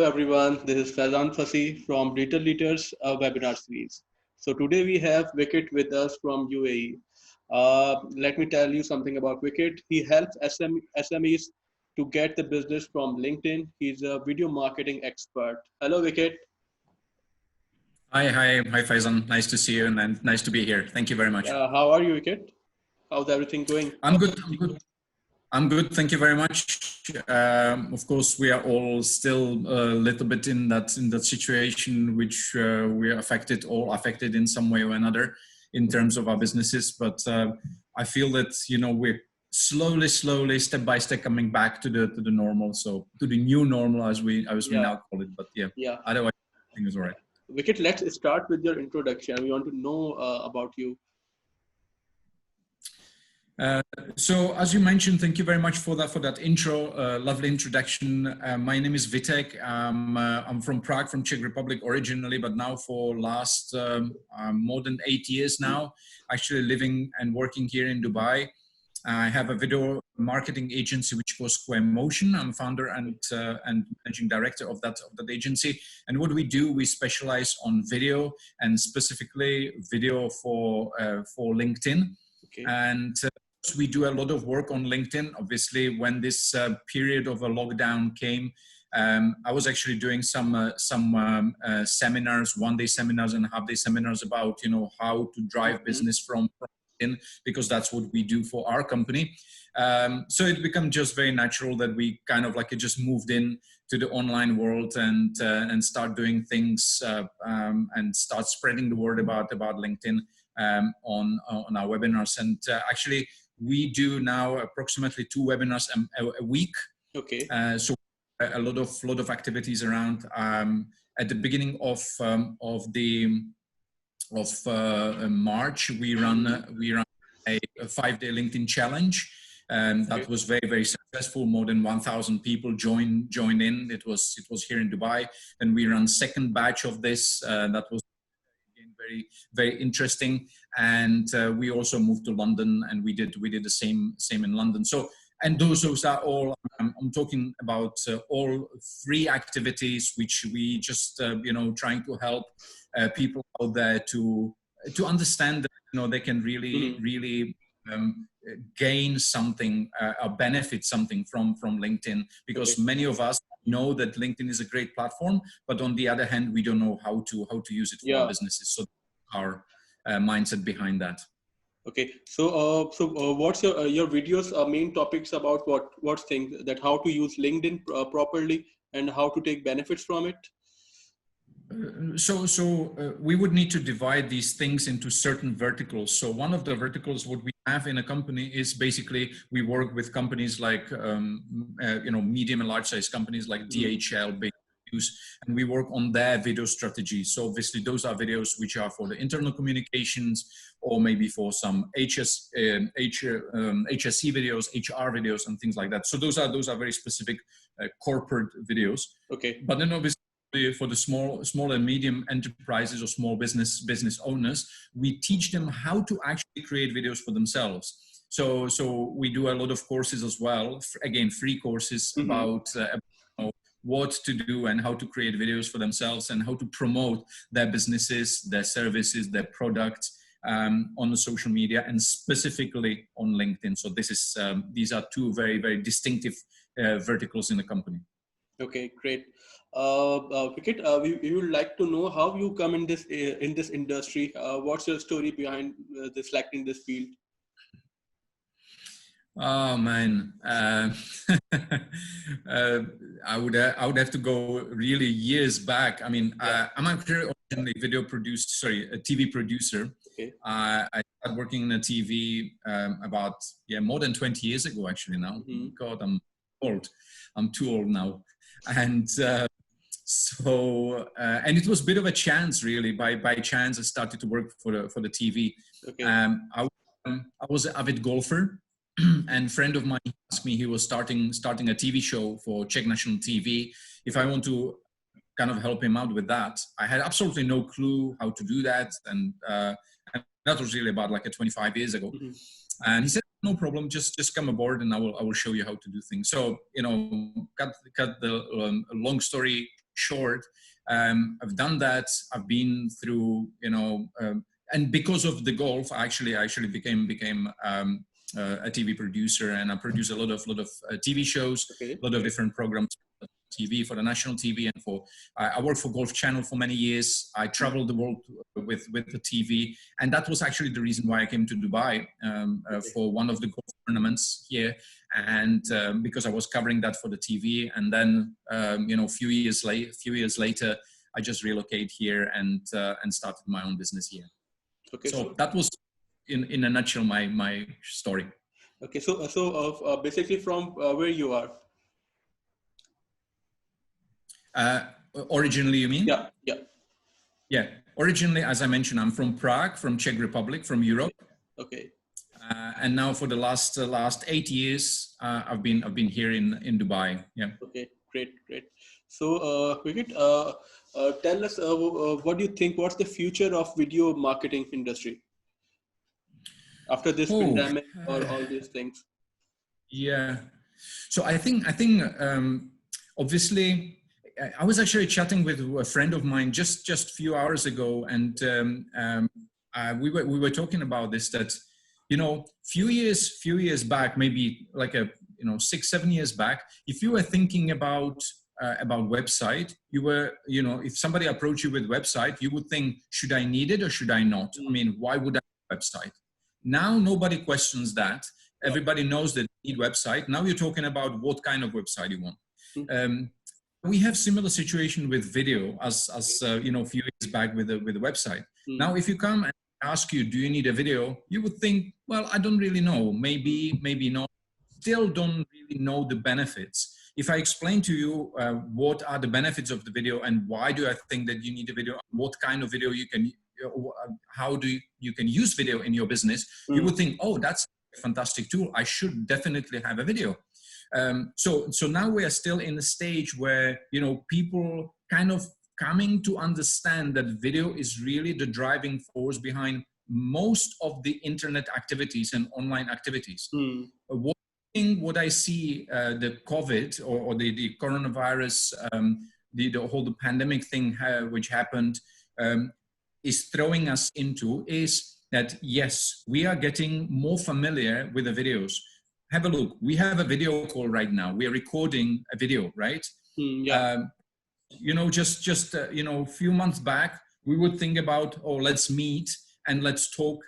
everyone, this is Faizan Fasih from Digital Leaders webinar series. So today we have Vietek with us from UAE. Let me tell you something about Vietek. He helps SMEs to get the business from LinkedIn. He's a video marketing expert. Hello, Vietek. Hi, Faizan. Nice to see you and nice to be here. Thank you very much. How are you, Vietek? How's everything going? I'm good. I'm good. Thank you very much. Of course, we are all still a little bit in that situation, which we are all affected in some way or another in terms of our businesses. But I feel that we're slowly, step by step, coming back to the normal. So to the new normal, as we now call it. But yeah. Otherwise, everything is all right. Vietek, let's start with your introduction. We want to know about you. So as you mentioned, thank you very much for that intro, lovely introduction. My name is Vietek. I'm from Prague, from Czech Republic originally, but now for last more than 8 years now, actually living and working here in Dubai. I have a video marketing agency which was Square Motion. I'm founder and managing director of that agency. And what we do, we specialize on video and specifically video for LinkedIn. Okay. And we do a lot of work on LinkedIn. Obviously, when this period of a lockdown came, I was actually doing some seminars, one-day seminars and half-day seminars about how to drive business from LinkedIn, because that's what we do for our company. So it became just very natural that we kind of just moved in to the online world and start doing things and start spreading the word about LinkedIn on our webinars. And actually, we do now approximately 2 webinars a week. Okay. So a lot of activities around. At the beginning of March, we run a 5-day LinkedIn challenge. That was very, very successful. More than 1,000 people joined in. It was here in Dubai, and we run second batch of this. That was very, very interesting. And we also moved to London, and we did the same in London. So, and those are all. I'm talking about all 3 activities which we just trying to help people out there to understand that they can really gain something or benefit something from LinkedIn, because many of us know that LinkedIn is a great platform, but on the other hand, we don't know how to use it for our businesses. So our mindset behind that. Okay, so what's your videos main topics about what things that how to use LinkedIn properly and how to take benefits from it? So we would need to divide these things into certain verticals. So one of the verticals what we have in a company is basically we work with companies like medium and large size companies like DHL, Big News, and we work on their video strategy. So obviously those are videos which are for the internal communications, or maybe for some HSC videos, HR videos, and things like that. So those are very specific corporate videos. Okay. But then obviously, for the small and medium enterprises or small business owners, we teach them how to actually create videos for themselves. So we do a lot of courses as well. Again, free courses about what to do and how to create videos for themselves and how to promote their businesses, their services, their products on the social media and specifically on LinkedIn. So these are 2 very, very distinctive verticals in the company. Okay, great. Vietek, we would like to know how you come in this industry. What's your story behind selecting this field? Oh man, I would have to go really years back. I mean, I'm actually originally a TV producer. Okay. I started working in a TV about more than 20 years ago actually now. God, I'm old. I'm too old now. And and it was a bit of a chance, really. By chance, I started to work for the TV. Okay. I was an avid golfer, and a friend of mine asked me, he was starting a TV show for Czech national TV, if I want to kind of help him out with that. I had absolutely no clue how to do that, and that was really about 25 years ago. And he said, no problem, just come aboard and I will show you how to do things. So, cut the long story short. I've done that. I've been through, and because of the golf, I actually became a TV producer, and I produce a lot of TV shows, Okay. a lot of different programs. TV for the national TV, and I worked for Golf Channel for many years. I traveled the world with the TV, and that was actually the reason why I came to Dubai for one of the golf tournaments here, and because I was covering that for the TV. And then a few years later, I just relocated here and started my own business here. Okay. So that was in a nutshell my story. Okay. So basically from where you are. Originally, you mean? Yeah. Originally, as I mentioned, I'm from Prague, from Czech Republic, from Europe. Okay. And now for the last 8 years, I've been here in Dubai. Yeah. Okay. Great. So, Vivek, tell us what do you think? What's the future of video marketing industry after this pandemic or all these things? Yeah. So I think obviously. I was actually chatting with a friend of mine just a few hours ago, and we were talking about this. That few years back, maybe like 6-7 years back, if you were thinking about website, you were if somebody approached you with website, you would think, should I need it or should I not? I mean, why would I have a website? Now nobody questions that. Everybody knows that you need website. Now you're talking about what kind of website you want. We have similar situation with video as a few years back with the website. Now, if you come and ask you, do you need a video? You would think, well, I don't really know. Maybe not. Still don't really know the benefits. If I explain to you what are the benefits of the video and why do I think that you need a video, what kind of video you can, how you can use video in your business, you would think, oh, that's a fantastic tool. I should definitely have a video. So now we are still in a stage where, people kind of coming to understand that video is really the driving force behind most of the internet activities and online activities. What I see, the COVID or the coronavirus, the whole pandemic thing which happened is throwing us into is that, yes, we are getting more familiar with the videos. Have a look. We have a video call right now. We are recording a video, right? Just a few months back, we would think about, oh, let's meet and let's talk,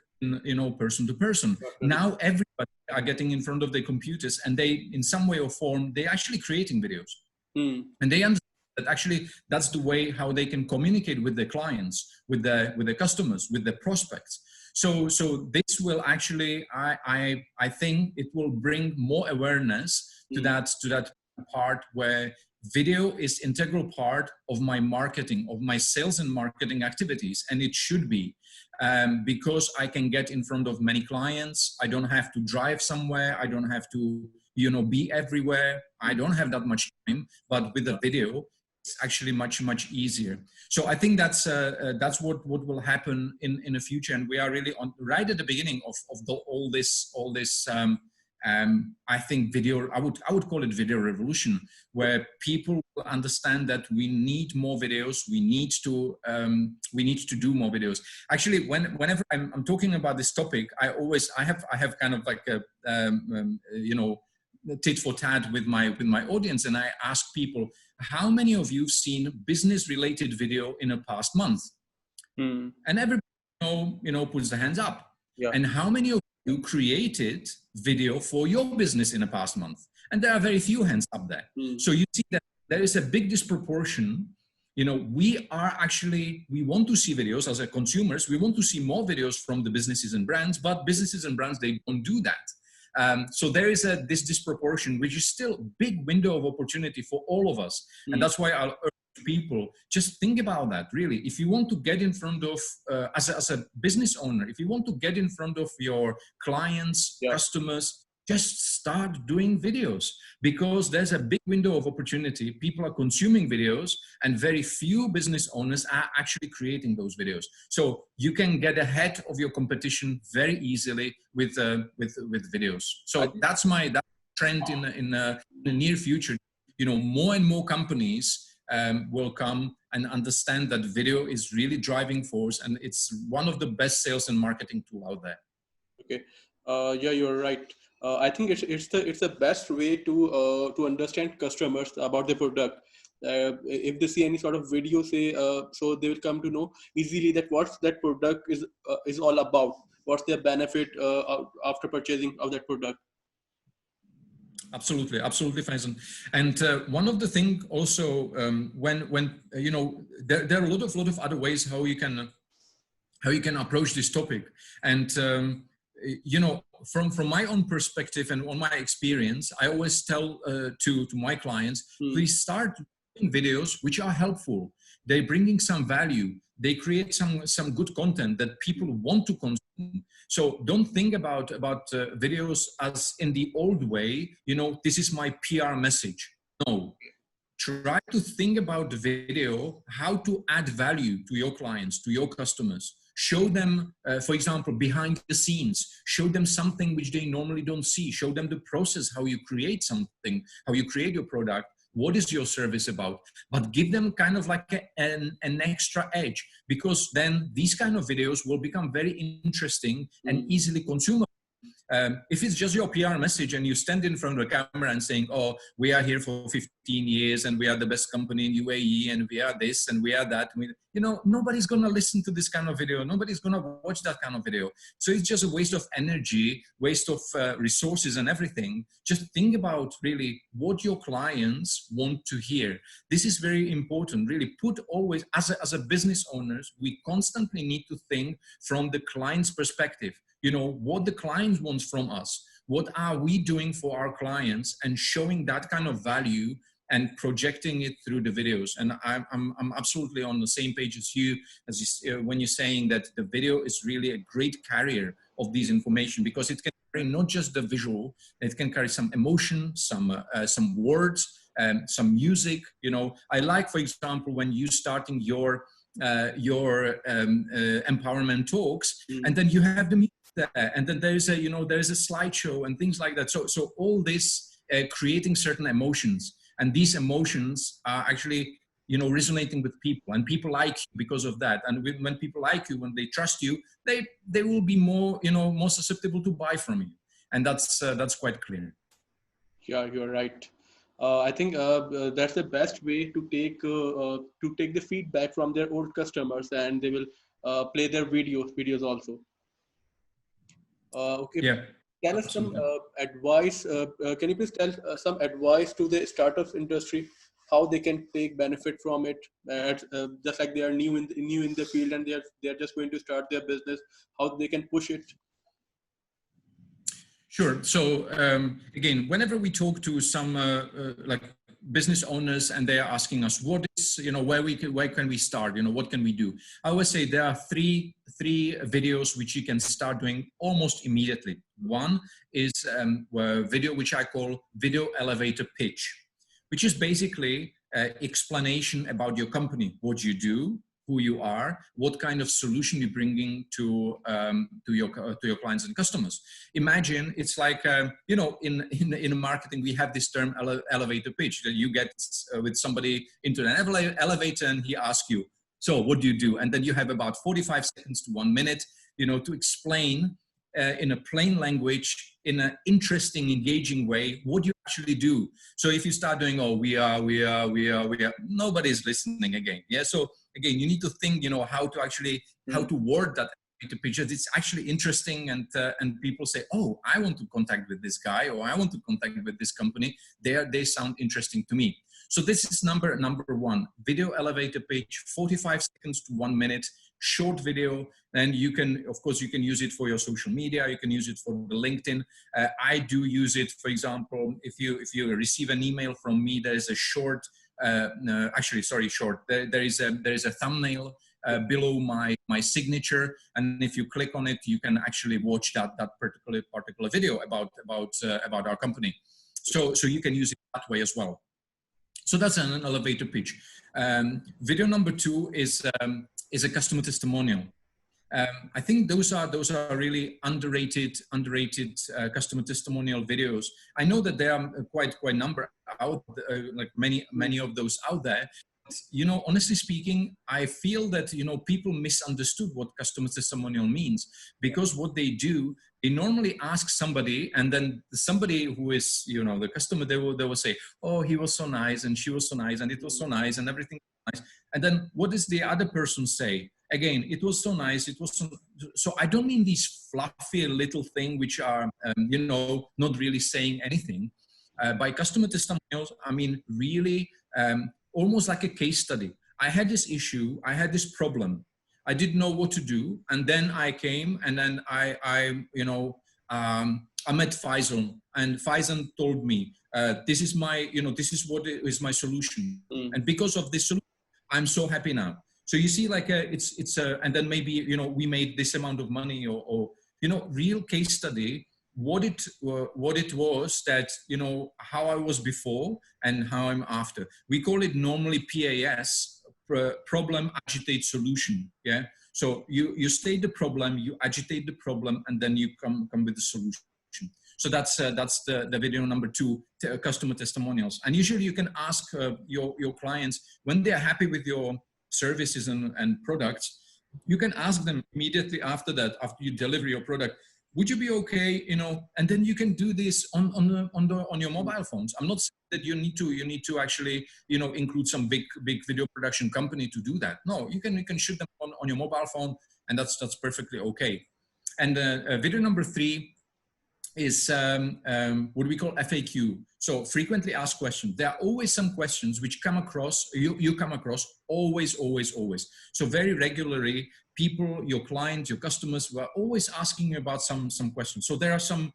person to person. Now everybody are getting in front of their computers, and they, in some way or form, they're actually creating videos. And they understand that actually that's the way how they can communicate with their clients, with their customers, with their prospects. So this will actually, I think it will bring more awareness to that part where video is integral part of my marketing, of my sales and marketing activities. And it should be, because I can get in front of many clients. I don't have to drive somewhere. I don't have to, be everywhere. I don't have that much time, but with a video, it's actually much easier. So I think that's what will happen in the future, and we are really right at the beginning of all this. I think video. I would call it video revolution, where people will understand that we need more videos. We need to do more videos. Actually, whenever I'm talking about this topic, I have kind of like a tit for tat with my audience, and I ask people, how many of you have seen business related video in a past month? And everybody puts their hands up. And how many of you created video for your business in a past month? And there are very few hands up there. So you see that there is a big disproportion. We want to see videos as a consumers. We want to see more videos from the businesses and brands, but businesses and brands, they don't do that. So there is this disproportion, which is still a big window of opportunity for all of us. And that's why I'll urge people, just think about that, really. If you want to get in front of, as a business owner, if you want to get in front of your clients, customers, just start doing videos, because there's a big window of opportunity. People are consuming videos, and very few business owners are actually creating those videos. So you can get ahead of your competition very easily with videos. So that's my trend in the near future. More and more companies will come and understand that video is really driving force, and it's one of the best sales and marketing tool out there. Okay. Yeah, you're right. I think it's the best way to understand customers about the product. If they see any sort of video, say, so they will come to know easily that what that product is all about. What's their benefit after purchasing of that product. Absolutely, absolutely, Faizan. And one of the things also, when you know, there are a lot of other ways how you can approach this topic. And you know, from my own perspective and on my experience, I always tell to my clients, please start doing videos which are helpful. They're bringing some value. They create some good content that people want to consume. So don't think about videos as in the old way, you know, this is my PR message. No. Try to think about the video, how to add value to your clients, to your customers. Show them, for example, behind the scenes. Show them something which they normally don't see. Show them the process, how you create something, how you create your product. What is your service about? But give them kind of like an extra edge, because then these kind of videos will become very interesting and easily consumable. If it's just your PR message and you stand in front of the camera and saying, oh, we are here for 15 years and we are the best company in UAE and we are this and we are that, you know, nobody's going to listen to this kind of video. Nobody's going to watch that kind of video. So it's just a waste of energy, waste of resources and everything. Just think about really what your clients want to hear. This is very important. Really put always, as a business owners, we constantly need to think from the client's perspective. You know, what the client wants from us, what are we doing for our clients, and showing that kind of value and projecting it through the videos. And I'm absolutely on the same page as you, when you're saying that the video is really a great carrier of these information, because it can carry not just the visual, it can carry some emotion, some words, some music. You know, I like, for example, when you starting your empowerment talks, and then you have the music there, and then there's a slideshow and things like that. So all this creating certain emotions, and these emotions are actually, you know, resonating with people, and people like you because of that. And when people like you, when they trust you, they will be more, you know, more susceptible to buy from you, and that's quite clear. Yeah, you're right. I think that's the best way to take the feedback from their old customers, and they will play their videos also. Okay. Yeah. Tell us some advice. Can you please tell some advice to the startups industry, how they can take benefit from it? Just like they are new in the field and they are just going to start their business, how they can push it. Sure. So again, whenever we talk to some like business owners and they are asking us, what is, you know, where can we start? You know, what can we do? I always say there are three videos which you can start doing almost immediately. One is a video which I call video elevator pitch, which is basically explanation about your company, what you do, who you are, what kind of solution you're bringing to your clients and customers. Imagine it's like you know, in marketing we have this term elevator pitch, that you get with somebody into an elevator and he asks you, so what do you do? And then you have about 45 seconds to 1 minute, you know, to explain in a plain language, in an interesting, engaging way, what you actually do. So if you start doing, oh, we are, nobody's listening again. Yeah. So again, you need to think, you know, how to word that picture. It's actually interesting, and people say, oh, I want to contact with this guy, or I want to contact with this company. They sound interesting to me. So this is number one, video elevator pitch, 45 seconds to 1 minute, short video. And you can, of course, you can use it for your social media. You can use it for the LinkedIn. I do use it, for example, if you receive an email from me, there is a short, short. There is a thumbnail below my signature, and if you click on it, you can actually watch that particular video about our company. So you can use it that way as well. So that's an elevator pitch. Video number two is a customer testimonial. I think those are really underrated customer testimonial videos. I know that there are quite a number out, like many of those out there. you know, honestly speaking, I feel that, you know, people misunderstood what customer testimonial means, because what they do, they normally ask somebody, and then somebody who is, you know, the customer, they will say, oh, he was so nice and she was so nice and it was so nice and everything was nice. And then what does the other person say? Again, it was so nice. It was so I don't mean these fluffy little things which are, you know, not really saying anything. By customer testimonials, I mean really almost like a case study. I had this issue, I had this problem, I didn't know what to do, and then I came, and then I you know, I met Faizan, and Faizan told me, this is my, you know, this is what is my solution, and because of this solution, I'm so happy now. So you see, like it's and then maybe, you know, we made this amount of money, or you know, real case study. What it was that, you know, how I was before and how I'm after. We call it normally PAS, problem, agitate, solution. Yeah. So you state the problem, you agitate the problem, and then you come with the solution. So that's the video number 2, customer testimonials. And usually you can ask your clients, when they are happy with your services and products, you can ask them immediately after that, after you deliver your product, would you be okay, you know, and then you can do this on your mobile phones. I'm not saying that you need to actually, you know, include some big video production company to do that. No, you can shoot them on your mobile phone, and that's perfectly okay. And video number 3 is what we call FAQ. So frequently asked questions. There are always some questions which come across, you come across always. So very regularly, people, your clients, your customers were always asking you about some questions. So there are some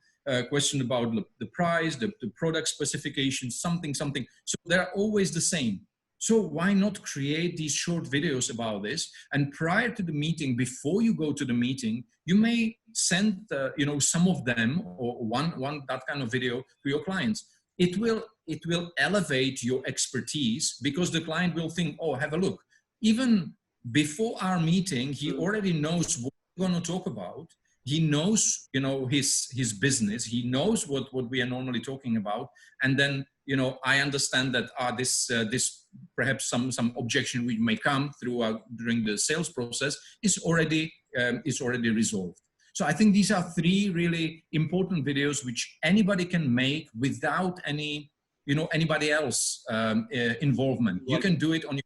questions about the price, the product specifications, something. So they're always the same. So why not create these short videos about this? And prior to the meeting, before you go to the meeting, you may send, you know, some of them, or one that kind of video to your clients. It will elevate your expertise, because the client will think, oh, have a look. Even before our meeting, he already knows what we're going to talk about. He knows, you know, his business. He knows what we are normally talking about. And then, you know, I understand that this perhaps some objection which may come through during the sales process is already resolved. So I think these are 3 really important videos which anybody can make without any, you know, anybody else involvement. You can do it on your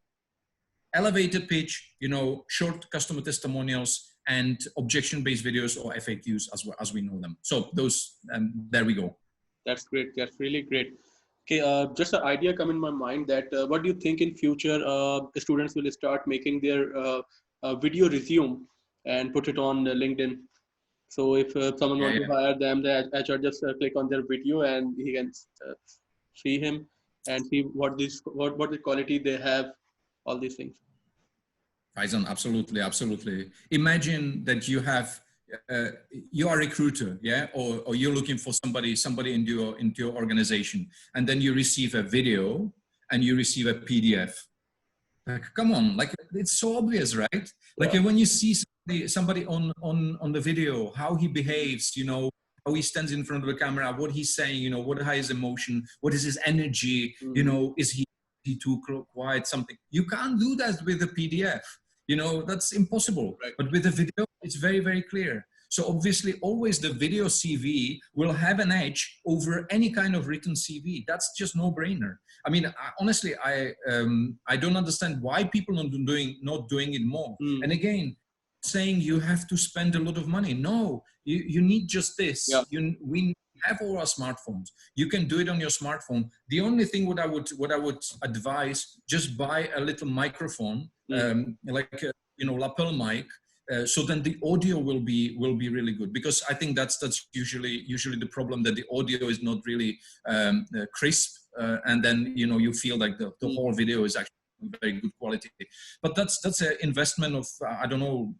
elevator pitch, you know, short customer testimonials, and objection-based videos, or FAQs as we know them. So those, there we go. That's great. That's really great. Okay, just an idea come in my mind that what do you think in future students will start making their video resume and put it on LinkedIn? So if someone wants to hire them, the HR just click on their video and he can see him and see what the quality they have, all these things. Faizan, absolutely. Imagine that you have, you are a recruiter, yeah, or you're looking for somebody into your organization, and then you receive a video and you receive a PDF. Like, come on, like, it's so obvious, right? Like, when you see somebody on the video, how he behaves, you know, how he stands in front of the camera, what he's saying, you know, what are his emotion, what is his energy, you know, is he too quiet, something. You can't do that with a PDF. You know, that's impossible. Right. But with a video, it's very, very clear. So obviously, always the video CV will have an edge over any kind of written CV. That's just no-brainer. I mean, honestly, I don't understand why people are not doing it more. And again, saying you have to spend a lot of money. No, you need just this. Yeah. We have all our smartphones. You can do it on your smartphone. The only thing what I would advise, just buy a little microphone, like a, you know, lapel mic, so then the audio will be really good, because I think that's usually the problem, that the audio is not really crisp, and then, you know, you feel like the whole video is actually very good quality. But that's an investment of I don't know,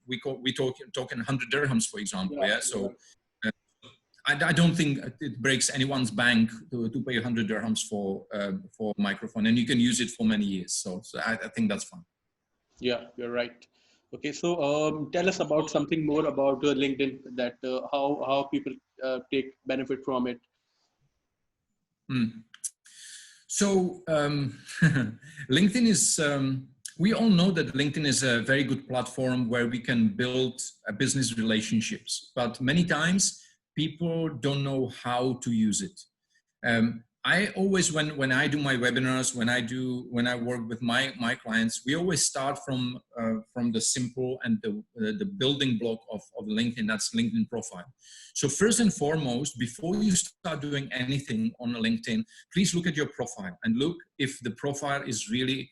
we talking 100 dirhams, for example. Yeah. So I don't think it breaks anyone's bank to pay 100 dirhams for microphone, and you can use it for many years. So I think that's fine. Yeah, you're right. Okay, so tell us about something more about LinkedIn, that how people take benefit from it. So LinkedIn is, we all know that LinkedIn is a very good platform where we can build business relationships, but many times people don't know how to use it. I always, when I do my webinars, when I work with my clients, we always start from the simple and the building block of LinkedIn. That's LinkedIn profile. So first and foremost, before you start doing anything on LinkedIn, please look at your profile and look if the profile is really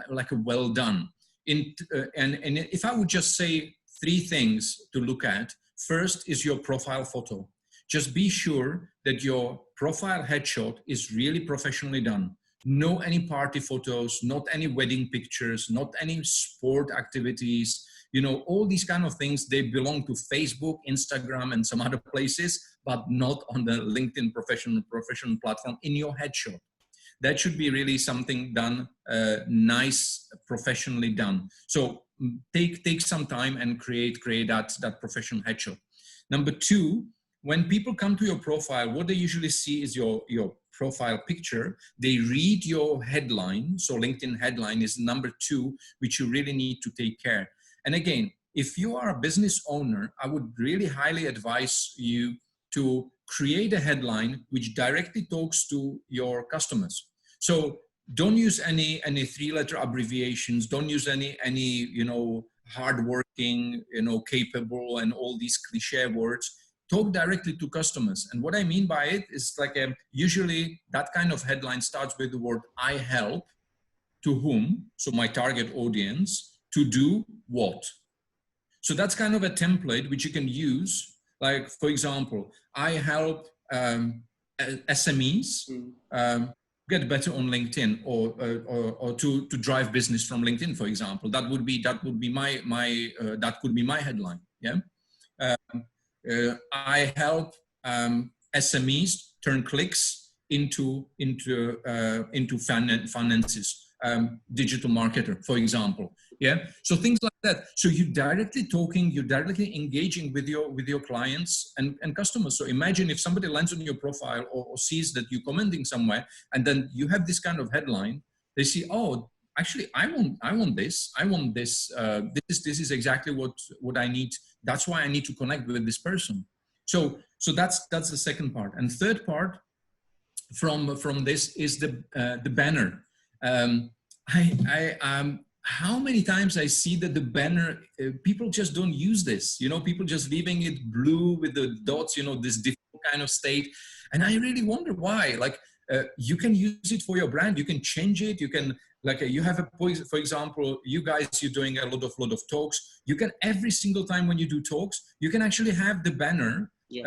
like a well done. And if I would just say 3 things to look at, first is your profile photo. Just be sure that your profile headshot is really professionally done. No any party photos, not any wedding pictures, not any sport activities. You know, all these kind of things, they belong to Facebook, Instagram, and some other places, but not on the LinkedIn professional platform in your headshot. That should be really something done, nice, professionally done. So take some time and create that professional headshot. Number 2, when people come to your profile, what they usually see is your profile picture. They read your headline. So LinkedIn headline is number 2, which you really need to take care. And again, if you are a business owner, I would really highly advise you to create a headline which directly talks to your customers. So don't use any 3-letter abbreviations. Don't use any you know, hardworking, you know, capable, and all these cliche words. Talk directly to customers. And what I mean by it is like usually that kind of headline starts with the word I help, to whom, so my target audience, to do what. So that's kind of a template which you can use. Like, for example, I help SMEs get better on LinkedIn, or to drive business from LinkedIn, for example. That would be that could be my headline. Yeah. I help SMEs turn clicks into finances, digital marketer, for example. Yeah. So things like that. So you're directly engaging with your clients and customers. So imagine if somebody lands on your profile or sees that you're commenting somewhere, and then you have this kind of headline, they see, oh, actually, I want this. This is exactly what I need. That's why I need to connect with this person. So that's the second part. And third part from this is the banner. How many times I see that the banner, people just don't use this. You know, people just leaving it blue with the dots. You know, this different kind of state, and I really wonder why. Like, you can use it for your brand. You can change it. You can. Like you have for example, you guys, you're doing a lot of talks. You can, every single time when you do talks, you can actually have the banner, you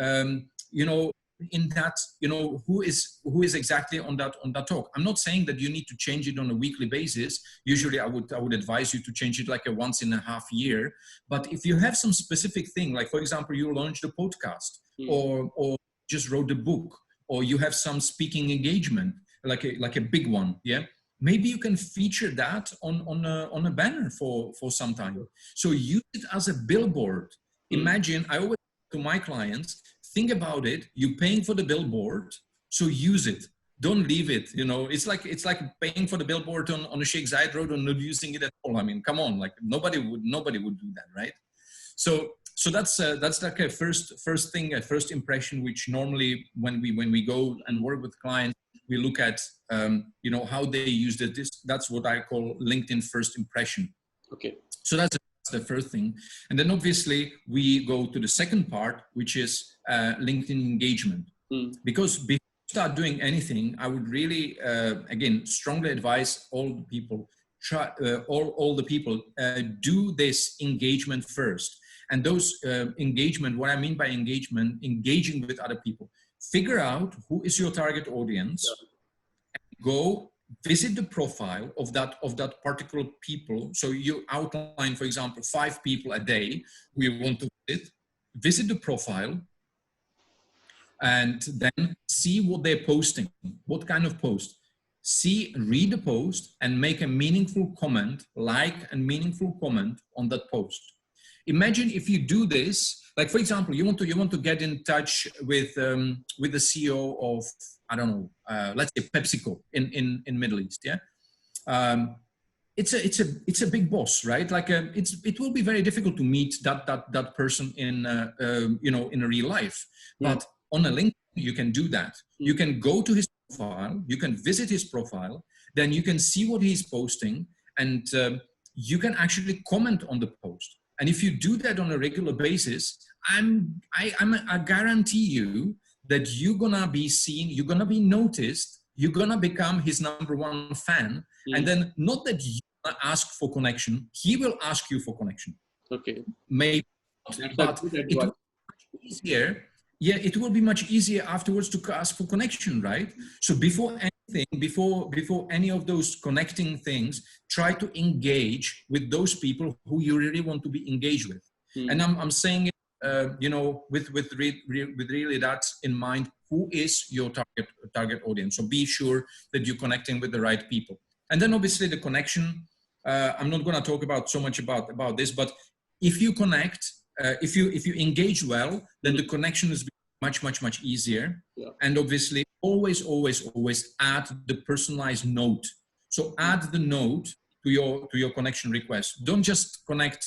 know, in that, you know, who is exactly on that talk. I'm not saying that you need to change it on a weekly basis. Usually I would advise you to change it like a once in a half year. But if you have some specific thing, like for example, you launched a podcast or just wrote a book, or you have some speaking engagement, like a big one. Yeah. Maybe you can feature that on a banner for some time. So use it as a billboard. Imagine, I always to my clients, think about it. You're paying for the billboard, so use it. Don't leave it. You know, it's like paying for the billboard on a Sheikh Zayed Road and not using it at all. I mean, come on, like nobody would do that, right? So that's like a first thing, a first impression, which normally when we go and work with clients, we look at, you know, how they used it. That's what I call LinkedIn first impression. Okay. So that's the first thing. And then obviously we go to the second part, which is LinkedIn engagement. Because before you start doing anything, I would really, again, strongly advise all the people, do this engagement first. And those engagement, what I mean by engagement, engaging with other people. Figure out who is your target audience. Go visit the profile of that particular people. So you outline, for example, 5 people a day who you want to visit. Visit the profile, and then see what they're posting. What kind of post? Read the post and make a meaningful comment, like a meaningful comment on that post. imagine if you do this, like for example, you want to get in touch with the CEO of, I don't know, let's say PepsiCo in Middle East, yeah. It's a big boss, right? Like it will be very difficult to meet that person in in a real life, but on a LinkedIn you can do that. You can go to his profile, you can visit his profile, then you can see what he's posting, and you can actually comment on the post. And if you do that on a regular basis, I guarantee you that you're gonna be seen, you're gonna be noticed, you're gonna become his #1 fan, and then not that you ask for connection, he will ask you for connection. Okay. Maybe not, but it will be much easier. Yeah, it will be much easier afterwards to ask for connection, right? So before anything, before any of those connecting things, try to engage with those people who you really want to be engaged with. And I'm saying it, with really that in mind. Who is your target audience? So be sure that you're connecting with the right people. And then obviously the connection. I'm not going to talk about so much about this, but if you connect, if you engage well, then the connection is much easier. Yeah. And obviously always add the personalized note. So add the note to your connection request. Don't just connect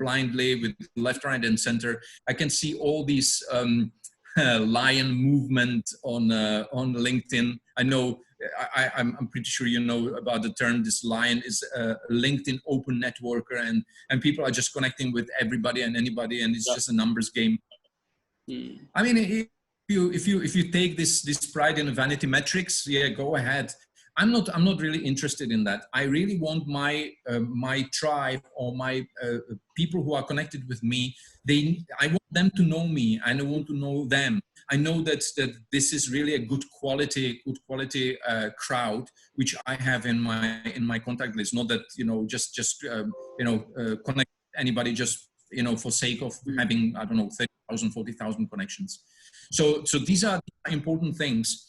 blindly with left, right, and center. I can see all these lion movement on LinkedIn. I know. I'm pretty sure you know about the term. This lion is a LinkedIn open networker, and people are just connecting with everybody and anybody, and it's just a numbers game. I mean, if you take this pride in vanity metrics, yeah, go ahead. I'm not really interested in that. I really want my tribe or my people who are connected with me. I want them to know me. I want to know them. I know that this is really a good quality crowd which I have in my contact list. Not that just connect anybody just for sake of having, I don't know, 30,000, 40,000 connections. So these are important things.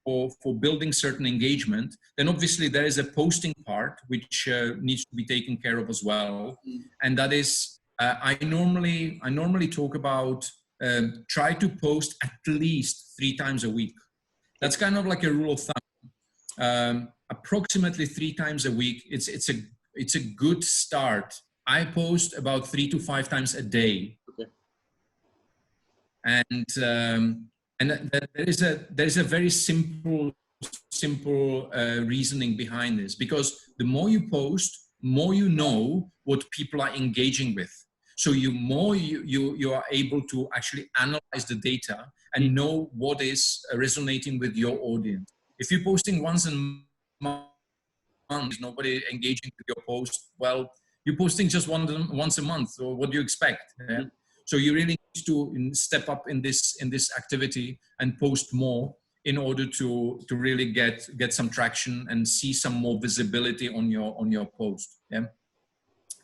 For building certain engagement. Then obviously there is a posting part which needs to be taken care of as well, and that is I normally talk about try to post at least 3 times a week. That's kind of like a rule of thumb. Approximately 3 times a week. It's a good start. I post about 3 to 5 times a day. Okay. And there is a very simple reasoning behind this, because the more you post, more you know what people are engaging with. So you are able to actually analyze the data and know what is resonating with your audience. If you're posting once a month, nobody engaging with your post, well, you're posting just once a month. So what do you expect? Yeah? So you really need to step up in this activity and post more in order to really get some traction and see some more visibility on your post. Yeah.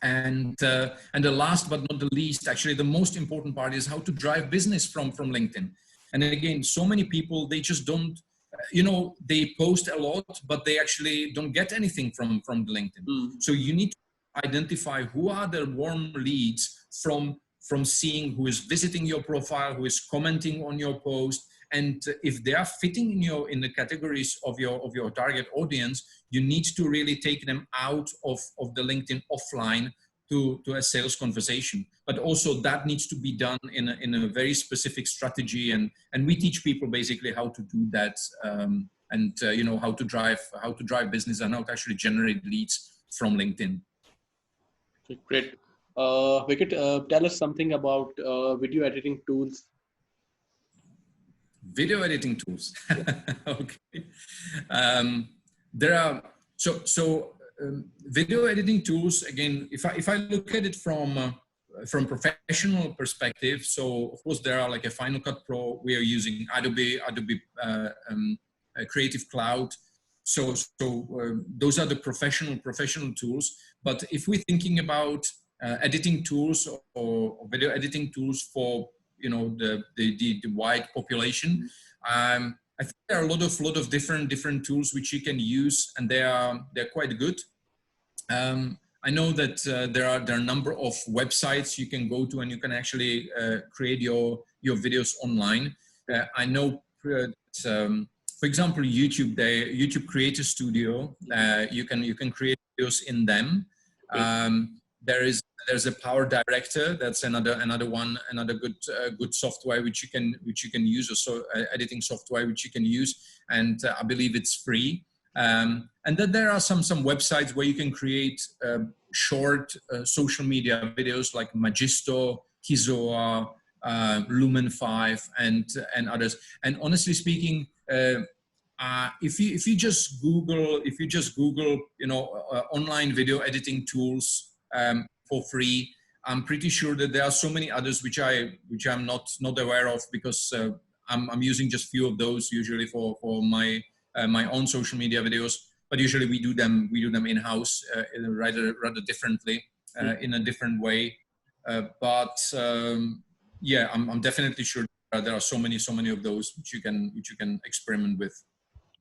And the last but not the least, actually the most important part is how to drive business from LinkedIn. And again, so many people, they just don't, they post a lot, but they actually don't get anything from the LinkedIn. So you need to identify who are the warm leads from seeing who is visiting your profile, who is commenting on your post, and if they are fitting in the categories of your target audience, you need to really take them out of the LinkedIn offline to a sales conversation. But also that needs to be done in a very specific strategy, and we teach people basically how to do that, and how to drive business and how to actually generate leads from LinkedIn. Great. Vietek, tell us something about video editing tools. Video editing tools. Okay. There are video editing tools. Again, if I look at it from professional perspective, so of course there are like a Final Cut Pro. We are using Adobe Creative Cloud. So those are the professional tools. But if we're thinking about editing tools or video editing tools for the wide population, I think there are a lot of different tools which you can use, and they're quite good. I know that there are a number of websites you can go to, and you can actually create your videos online. I know, for example, YouTube Creator Studio. You can create videos in them. There's a Power Director. That's another good software which you can use, or so editing software which you can use, and I believe it's free. And then there are some websites where you can create short social media videos like Magisto, Kizoa, Lumen 5, and others. And honestly speaking, if you just Google online video editing tools for free, I'm pretty sure that there are so many others which I'm not aware of, because I'm using just few of those usually for my own social media videos. But usually we do them in-house, rather differently, in a different way. Yeah, I'm definitely sure there are so many of those which you can experiment with.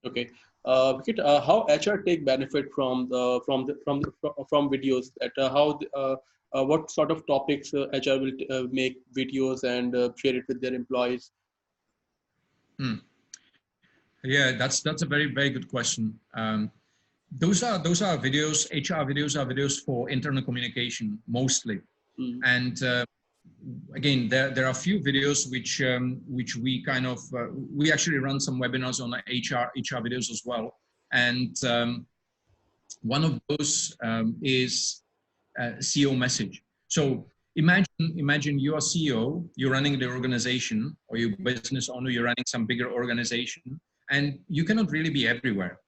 Okay. Vijay, how HR take benefit from videos? What sort of topics HR will make videos and share it with their employees? Yeah, that's a very good question. Those are videos. HR videos are videos for internal communication mostly, and again, there are a few videos which we kind of we actually run some webinars on HR videos as well, and one of those is CEO message. So imagine you're a CEO, you're running the organization, or you're business owner, you're running some bigger organization, and you cannot really be everywhere.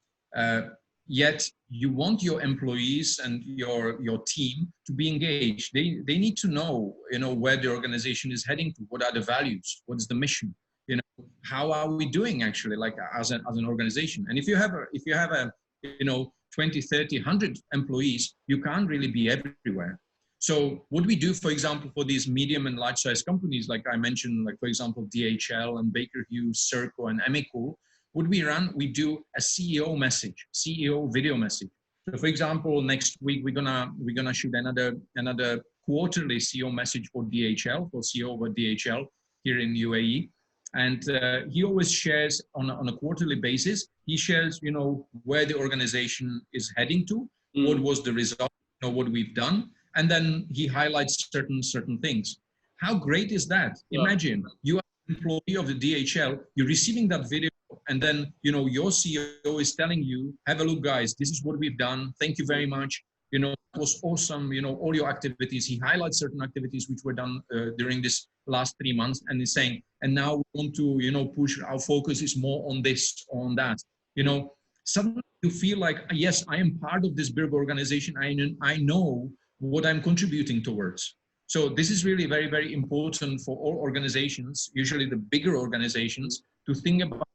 Yet you want your employees and your team to be engaged. They need to know, where the organization is heading to, what are the values, what's the mission, how are we doing actually, like as an organization. And if you have a 20, 30, 100 employees, you can't really be everywhere. So what we do, for example, for these medium and large size companies, like I mentioned, like for example, DHL and Baker Hughes, Serco and Amico, what we do a CEO message, CEO video message. So for example, next week, we're gonna shoot another quarterly CEO message for DHL, for CEO over DHL here in UAE. And he always shares on a quarterly basis, he shares, where the organization is heading to, what was the result, what we've done. And then he highlights certain things. How great is that? Yeah. Imagine you are an employee of the DHL, you're receiving that video, and then your CEO is telling you, have a look, guys, this is what we've done. Thank you very much. It was awesome. All your activities. He highlights certain activities which were done during this last 3 months, and he's saying, and now we want to push, our focus is more on this, on that. Suddenly you feel like, yes, I am part of this big organization. I know what I'm contributing towards. So this is really very, very important for all organizations, usually the bigger organizations, to think about,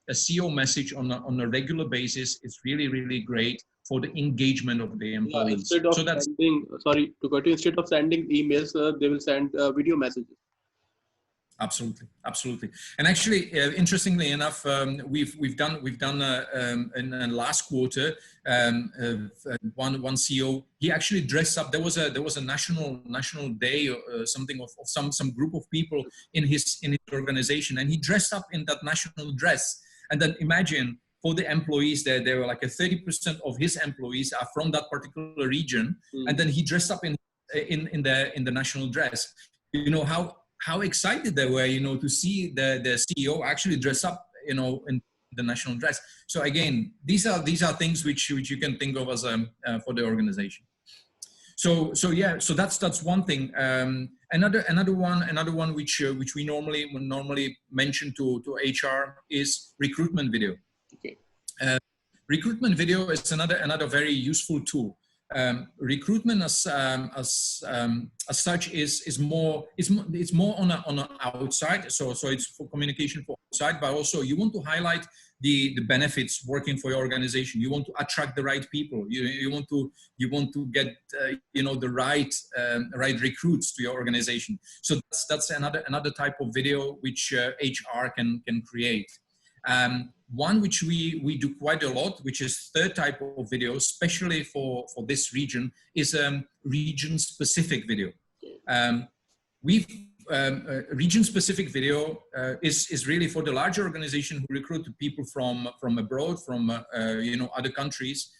a CEO message on a regular basis. It's really, really great for the engagement of the employees. Yeah, instead of sending emails, they will send video messages. Absolutely. And actually, interestingly enough, we've done in the last quarter, one CEO, he actually dressed up. There was a national day or something of some group of people in his organization, and he dressed up in that national dress. And then imagine, for the employees there were like 30% of his employees are from that particular region, and then he dressed up in the national dress. How excited they were, to see the CEO actually dress up, in the national dress. So again, these are things which you can think of as for the organization. So that's one thing. Another one which we normally mention to HR is recruitment video. Okay. Recruitment video is another very useful tool. Recruitment as such is more on an outside, so it's for communication for outside, but also you want to highlight the benefits working for your organization. You want to attract the right people. You want to get the right recruits to your organization. So that's another type of video which HR can create. One which we do quite a lot, which is third type of video, especially for this region, is region-specific video. We've region-specific video is really for the larger organization who recruit people from abroad, from other countries.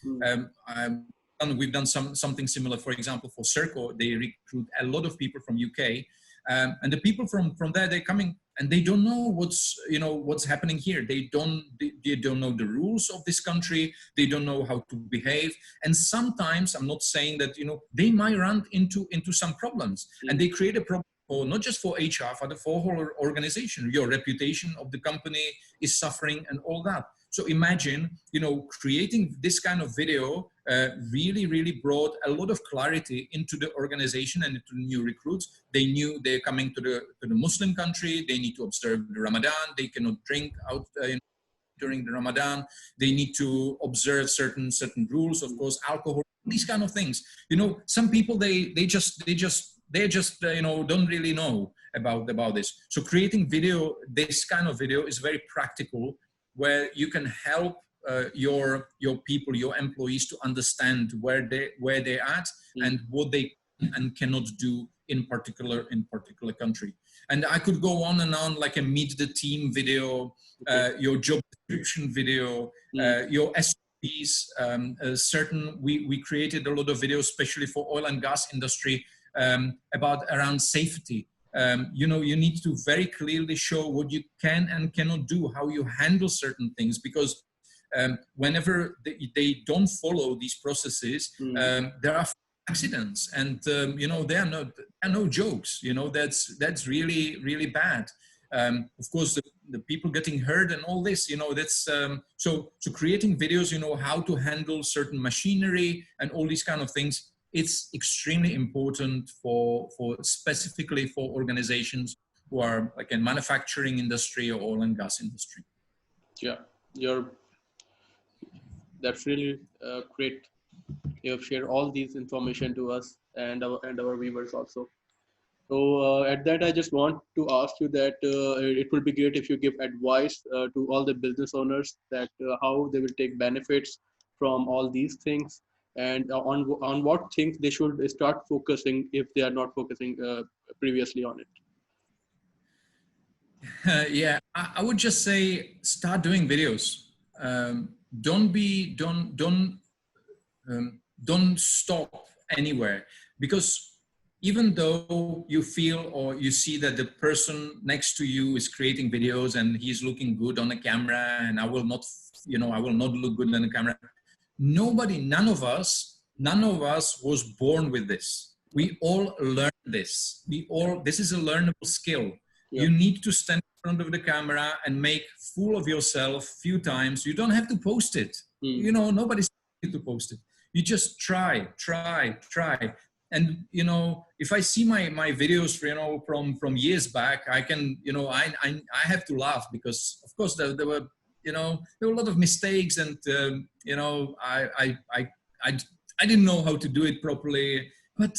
We've done something similar, for example, for Serco. They recruit a lot of people from UK, and the people from there, they're coming and they don't know what's happening here. They don't know the rules of this country. They don't know how to behave. And sometimes, I'm not saying that they might run into some problems, and they create a problem. Or not just for HR, but for the whole organization. Your reputation of the company is suffering and all that. So imagine, creating this kind of video really brought a lot of clarity into the organization and into new recruits. They knew they're coming to the Muslim country. They need to observe the Ramadan. They cannot drink out during the Ramadan. They need to observe certain rules, of course, alcohol, these kind of things. Some people, they just don't really know about this. So creating video, this kind of video is very practical, where you can help your people, your employees, to understand where they're at and what they can and cannot do in particular country. And I could go on and on, like a meet the team video, your job description video, your SOPs. We created a lot of videos, especially for oil and gas industry, around safety. You need to very clearly show what you can and cannot do, how you handle certain things, because whenever they don't follow these processes, there are accidents, and there are no jokes. That's really bad. Of course, the people getting hurt and all this, that's so creating videos, how to handle certain machinery and all these kind of things. It's extremely important for specifically for organizations who are like in manufacturing industry or oil and gas industry. Yeah, that's really great. You have shared all these information to us and our viewers also. So at that, I just want to ask you that it would be great if you give advice to all the business owners that how they will take benefits from all these things, and on what things they should start focusing if they are not focusing previously on it. Yeah, I would just say start doing videos. Don't stop anywhere, because even though you feel or you see that the person next to you is creating videos and he's looking good on the camera, and I will not look good on the camera. None of us was born with this. We all learn this. This is a learnable skill. Yeah. You need to stand in front of the camera and make fool of yourself a few times. You don't have to post it. Nobody's going to post it. You just try. And, if I see my videos, from years back, I can, I have to laugh, because of course there were a lot of mistakes, and I didn't know how to do it properly. But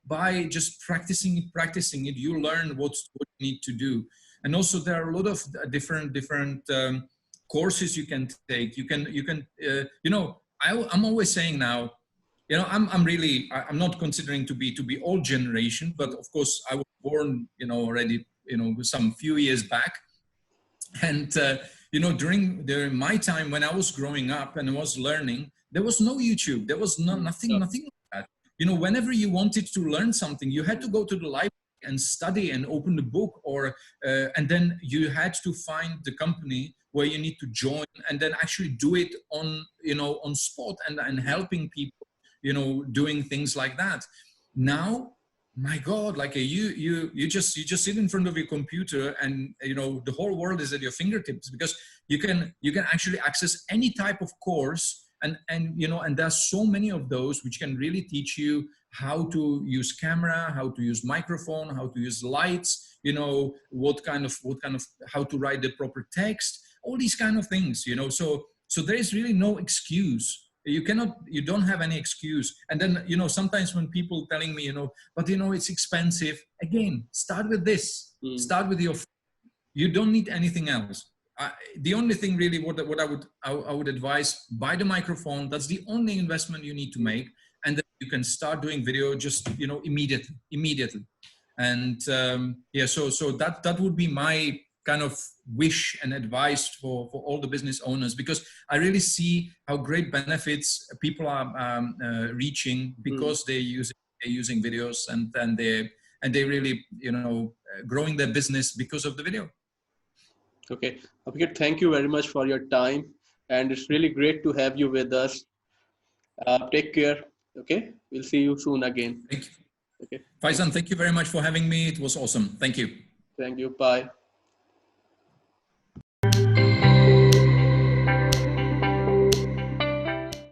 by just practicing it, you learn what you need to do. And also there are a lot of different courses you can take. I'm always saying now, I'm not considering to be old generation, but of course I was born already some few years back, and during my time when I was growing up and I was learning, there was no YouTube, there was nothing like that. Whenever you wanted to learn something, you had to go to the library and study and open the book, or and then you had to find the company where you need to join, and then actually do it on spot, and helping people doing things like that. Now, my God, like you just sit in front of your computer, and the whole world is at your fingertips, because you can actually access any type of course, and there's so many of those which can really teach you how to use camera, how to use microphone, how to use lights, what kind of how to write the proper text, all these kind of things, so there is really no excuse. You don't have any excuse. And then, sometimes when people telling me, but it's expensive. Again, start with this. Start with you don't need anything else. the only thing really what I would advise, buy the microphone. That's the only investment you need to make, and then you can start doing video just immediately. And yeah, so that would be my kind of wish and advice for all the business owners, because I really see how great benefits people are reaching because they're using videos, and they really growing their business because of the video. Okay, Abhijit, thank you very much for your time, and it's really great to have you with us. Take care. Okay, we'll see you soon again. Thank you. Okay, Faizan, thank you very much for having me. It was awesome. Thank you. thank you. Bye.